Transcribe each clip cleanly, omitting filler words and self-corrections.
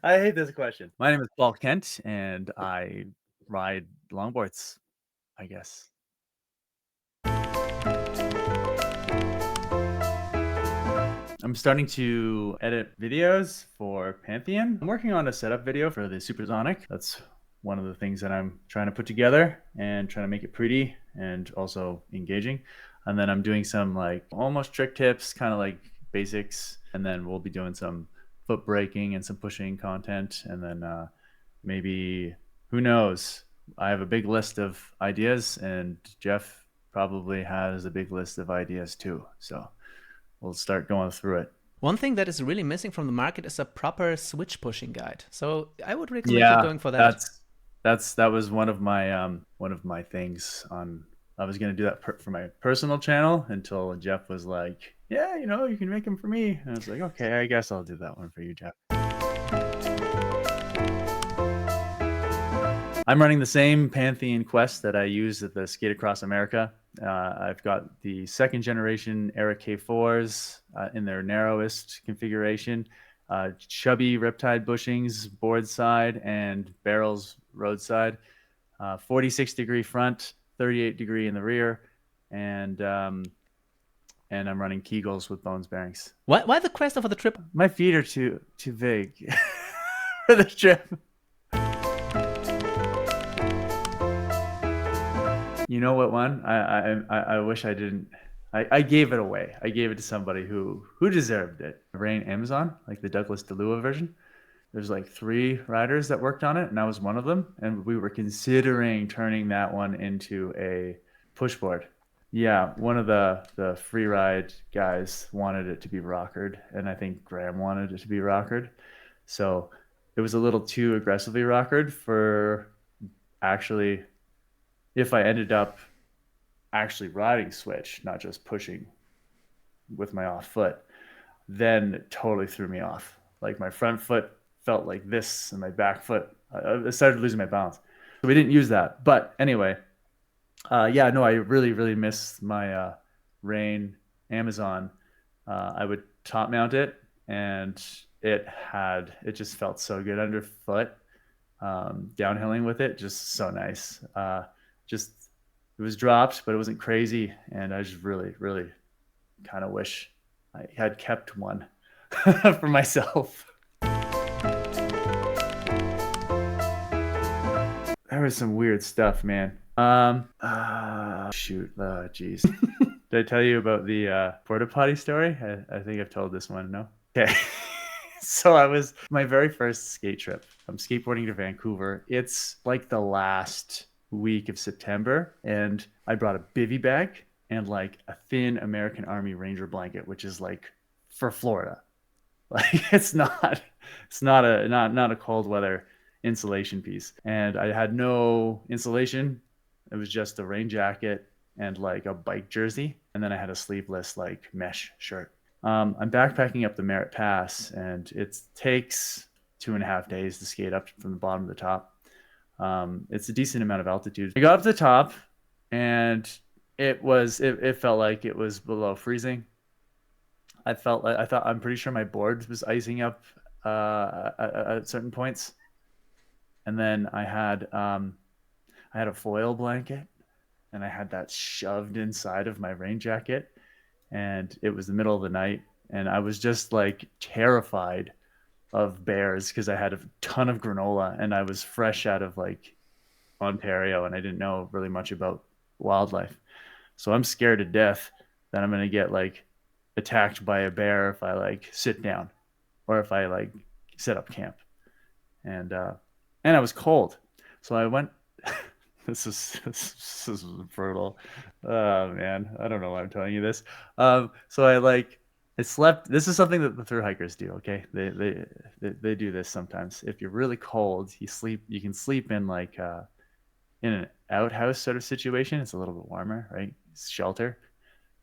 I hate this question. My name is Paul Kent, and I ride longboards, I guess. I'm starting to edit videos for Pantheon. I'm working on a setup video for the Supersonic. That's one of the things that I'm trying to put together and trying to make it pretty and also engaging. And then I'm doing some like almost trick tips, kind of like basics. And then we'll be doing some foot braking and some pushing content. And then maybe, who knows? I have a big list of ideas, and Jeff probably has a big list of ideas too. So we'll start going through it. One thing that is really missing from the market is a proper switch pushing guide. So I would recommend you Yeah, going for that. that was one of my things on. I was gonna do that for my personal channel until Jeff was like, "Yeah, you can make them for me." And I was like, "Okay, I guess I'll do that one for you, Jeff." I'm running the same Pantheon Quest that I used at the Skate Across America. I've got the second generation Era K4s in their narrowest configuration, chubby Riptide bushings board side and barrels roadside, 46-degree front, 38-degree in the rear, and I'm running Kegels with Bones bearings. Why the quest over the trip? My feet are too big for the trip. You know what one? I wish I didn't. I gave it away. I gave it to somebody who deserved it. Rain Amazon, like the Douglas DeLua version. There's like 3 riders that worked on it, and I was one of them. And we were considering turning that one into a pushboard. Yeah, one of the free ride guys wanted it to be rockered, and I think Graham wanted it to be rockered. So it was a little too aggressively rockered for actually, if I ended up actually riding switch, not just pushing with my off foot, then it totally threw me off. Like my front foot felt like this, and my back foot, I started losing my balance. So we didn't use that. But anyway, yeah, no, I really, really miss my Rain Amazon. I would top mount it, and it just felt so good underfoot. Downhilling with it, just so nice. Just it was dropped, but it wasn't crazy, and I just really, really kind of wish I had kept one for myself. There was some weird stuff, man. Shoot, geez. Did I tell you about the porta potty story? I think I've told this one. No. Okay. So I was my very first skate trip. I'm skateboarding to Vancouver. It's like the last week of September, and I brought a bivy bag and like a thin American Army Ranger blanket, which is like for Florida. Like it's not a cold weather insulation piece. And I had no insulation. It was just a rain jacket and like a bike jersey, and then I had a sleeveless like mesh shirt. I'm backpacking up the Merritt Pass, and it takes 2.5 days to skate up from the bottom to the top. It's a decent amount of altitude. I got up to the top, and it felt like it was below freezing. I'm pretty sure my board was icing up at certain points, and then I had a foil blanket, and I had that shoved inside of my rain jacket, and it was the middle of the night, and I was just like terrified of bears because I had a ton of granola, and I was fresh out of like Ontario, and I didn't know really much about wildlife. So I'm scared to death that I'm gonna get like attacked by a bear if I like sit down or if I like set up camp. And I was cold. So I went. This is brutal. Oh man, I don't know why I'm telling you this. So I slept. This is something that the thru hikers do. Okay, they do this sometimes. If you're really cold, you can sleep in like in an outhouse sort of situation. It's a little bit warmer, right? It's shelter.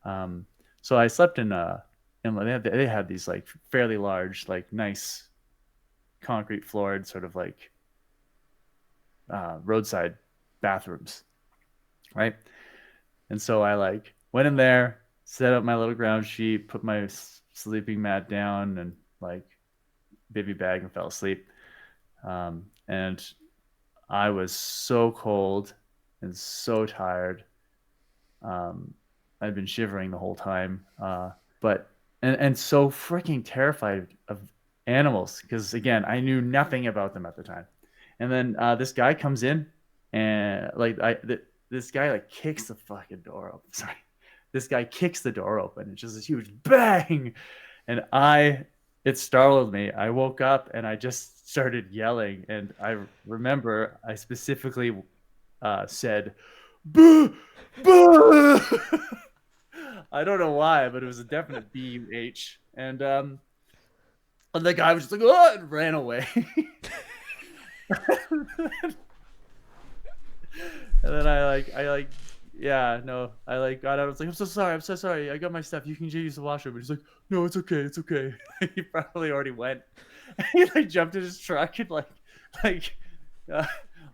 Um, so I slept in they had these like fairly large, like nice concrete floored sort of like roadside bathrooms, right? And so I like went in there, set up my little ground sheet, put my sleeping mat down, and like baby bag, and fell asleep. And I was so cold and so tired. Um, I'd been shivering the whole time, but and so freaking terrified of animals because again, I knew nothing about them at the time. And then this guy comes in, and like this guy like kicks the fucking door open. Sorry, this guy kicks the door open. It's just this huge bang, and it startled me. I woke up and I just started yelling, and I remember I specifically said, "Boo, boo." I don't know why, but it was a definite B-U-H. And the guy was just like, "Oh," and ran away. And then yeah, no, I like got out. I was like, I'm so sorry. I got my stuff. You can use the washroom." And he's like, "No, it's okay. It's okay." He probably already went. He like jumped in his truck and like, uh,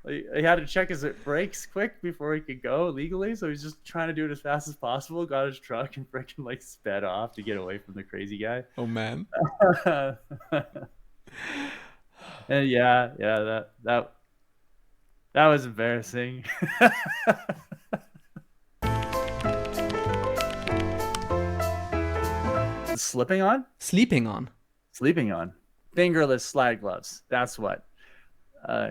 he had to check his brakes quick before he could go legally. So he's just trying to do it as fast as possible. Got his truck and freaking like sped off to get away from the crazy guy. Oh man. And yeah, that was embarrassing. Slipping on? Sleeping on. Sleeping on. Fingerless slide gloves. That's what.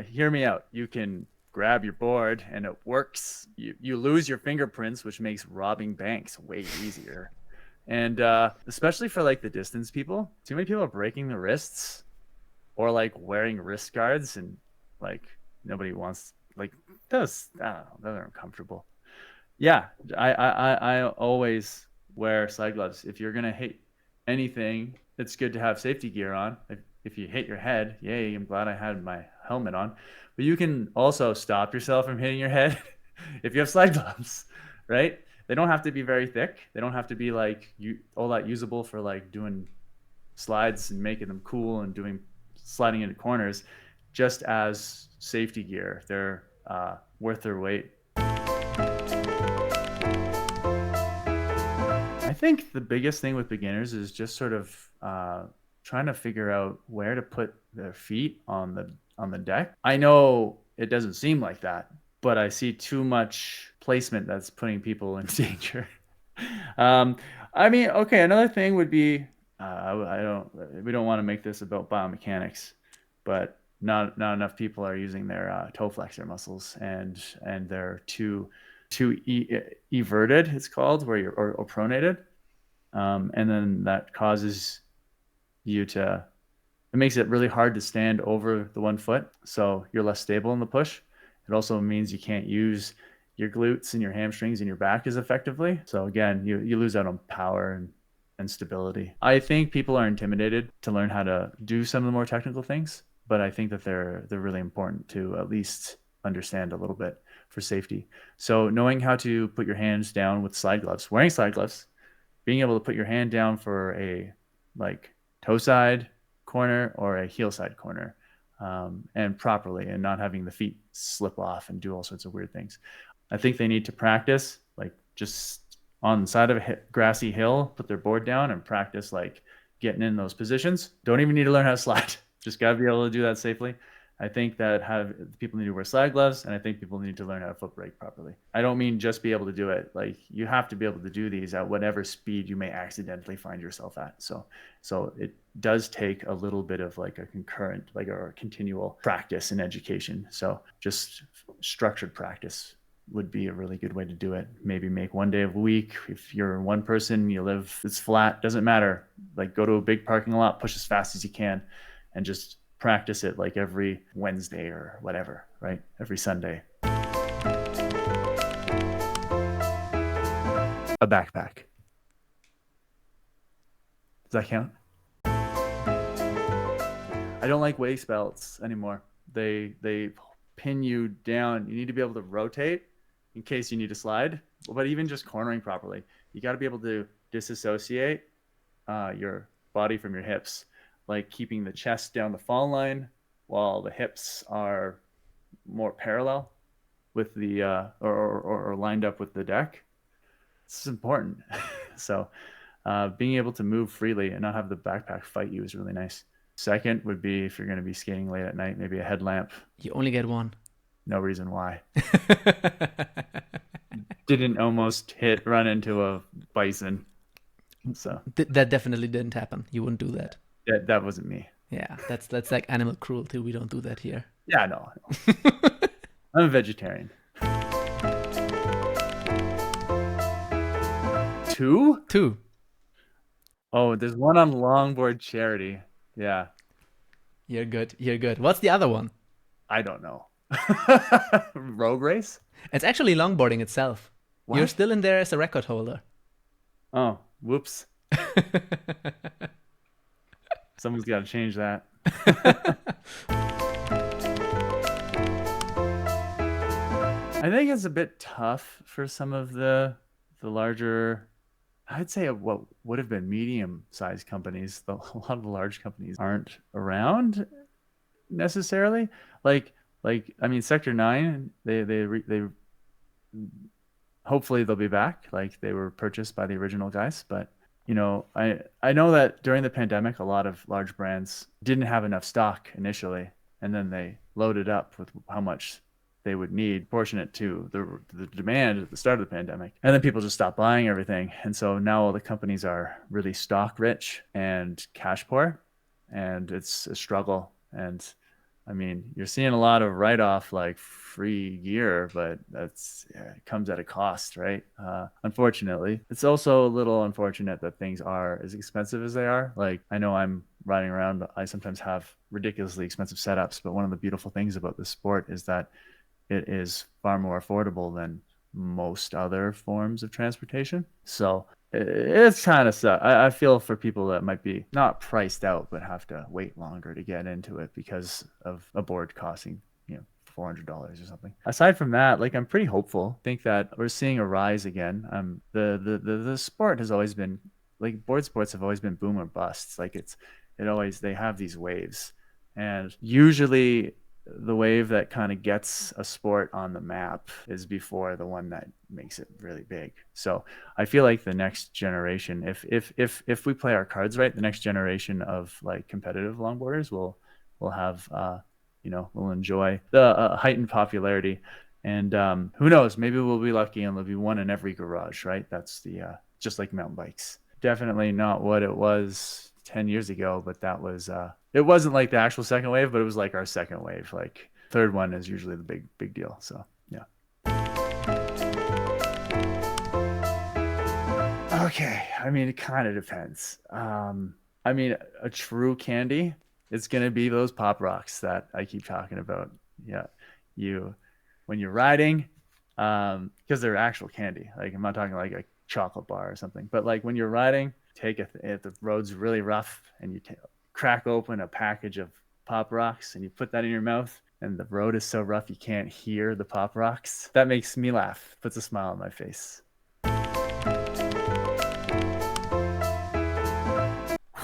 Hear me out. You can grab your board and it works. You lose your fingerprints, which makes robbing banks way easier. And especially for like the distance people, too many people are breaking their wrists or like wearing wrist guards, and like nobody wants like those. I don't know, those are uncomfortable. Yeah, I always wear slide gloves. If you're gonna hit anything, it's good to have safety gear on. If you hit your head, yay, I'm glad I had my helmet on. But you can also stop yourself from hitting your head if you have slide gloves, right? They don't have to be very thick. They don't have to be like all that usable for like doing slides and making them cool and doing sliding into corners. Just as safety gear, they're worth their weight. I think the biggest thing with beginners is just sort of trying to figure out where to put their feet on the deck. I know it doesn't seem like that, but I see too much placement that's putting people in danger. I mean, okay, another thing would be we don't want to make this about biomechanics, but not enough people are using their toe flexor muscles, and they're too everted, it's called, where you're or pronated, and then that causes it makes it really hard to stand over the 1 foot, so you're less stable in the push. It also means you can't use your glutes and your hamstrings and your back as effectively. So again, you lose out on power and stability. I think people are intimidated to learn how to do some of the more technical things, but I think that they're really important to at least understand a little bit for safety. So knowing how to put your hands down with slide gloves, wearing slide gloves, being able to put your hand down for a like toe side corner or a heel side corner, and properly, and not having the feet slip off and do all sorts of weird things. I think they need to practice, like just on the side of a grassy hill, put their board down and practice like getting in those positions. Don't even need to learn how to slide. Just got to be able to do that safely. I think that people need to wear slide gloves, and I think people need to learn how to foot brake properly. I don't mean just be able to do it. Like you have to be able to do these at whatever speed you may accidentally find yourself at. So it does take a little bit of like a concurrent, like a continual practice and education. So just structured practice would be a really good way to do it. Maybe make one day of a week. If you're one person, you live, it's flat, doesn't matter. Like go to a big parking lot, push as fast as you can, and just practice it like every Wednesday or whatever, right? Every Sunday. A backpack. Does that count? I don't like waist belts anymore. They pin you down. You need to be able to rotate in case you need to slide, but even just cornering properly, you got to be able to disassociate your body from your hips, like keeping the chest down the fall line while the hips are more parallel with the or lined up with the deck. This is important. So being able to move freely and not have the backpack fight you is really nice. Second would be if you're going to be skating late at night, maybe a headlamp. You only get one. No reason why. Didn't almost run into a bison. So That definitely didn't happen. You wouldn't do that. that wasn't me. Yeah, that's like animal cruelty. We don't do that here. Yeah, no. I'm a vegetarian. 2? 2. Oh, there's one on Longboard charity. Yeah, You're good. You're good. What's the other one? I don't know. Road race? It's actually longboarding itself. You're What? still in there as a record holder. Oh, whoops. Someone's got to change that. I think it's a bit tough for some of the larger, I'd say what would have been medium-sized companies. A lot of the large companies aren't around necessarily. Like I mean, Sector 9, they hopefully they'll be back. Like they were purchased by the original guys, but you know, I know that during the pandemic, a lot of large brands didn't have enough stock initially, and then they loaded up with how much they would need, proportionate to the demand at the start of the pandemic. And then people just stopped buying everything. And so now all the companies are really stock rich and cash poor, and it's a struggle. And I mean, you're seeing a lot of write-off like free gear, but it comes at a cost, right? Unfortunately, it's also a little unfortunate that things are as expensive as they are. Like I know I'm riding around, I sometimes have ridiculously expensive setups, but one of the beautiful things about this sport is that it is far more affordable than most other forms of transportation. So it's kind of suck. I feel for people that might be not priced out, but have to wait longer to get into it because of a board costing, $400 or something. Aside from that, like I'm pretty hopeful. I think that we're seeing a rise again. The sport has always been like board sports have always been boom or busts. Like they have these waves, and usually the wave that kind of gets a sport on the map is before the one that makes it really big. So I feel like the next generation, if we play our cards right, the next generation of like competitive longboarders will have will enjoy the heightened popularity. And who knows, maybe we'll be lucky and there'll be one in every garage, right? That's the just like mountain bikes. Definitely not what it was 10 years ago, but that was it wasn't like the actual second wave, but it was like our second wave. Like third one is usually the big deal. So yeah. Okay, I mean it kind of depends. I mean a true candy, it's gonna be those pop rocks that I keep talking about. Yeah, when you're riding, because they're actual candy. Like I'm not talking like a chocolate bar or something, but like when you're riding, if the road's really rough and you crack open a package of pop rocks and you put that in your mouth and the road is so rough you can't hear the pop rocks, that makes me laugh, puts a smile on my face.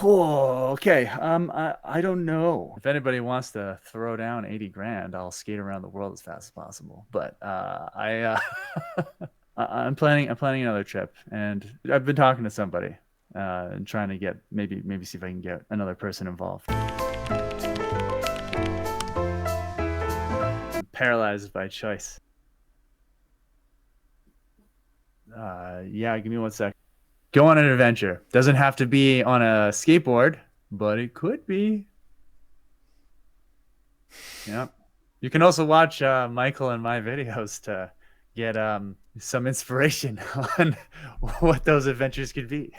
Whoa, okay. I don't know. If anybody wants to throw down 80 grand, I'll skate around the world as fast as possible. But I'm planning another trip, and I've been talking to somebody and trying to get maybe see if I can get another person involved. I'm paralyzed by choice. Yeah, give me 1 sec. Go on an adventure. Doesn't have to be on a skateboard, but it could be. Yeah. You can also watch Michael and my videos to get some inspiration on what those adventures could be.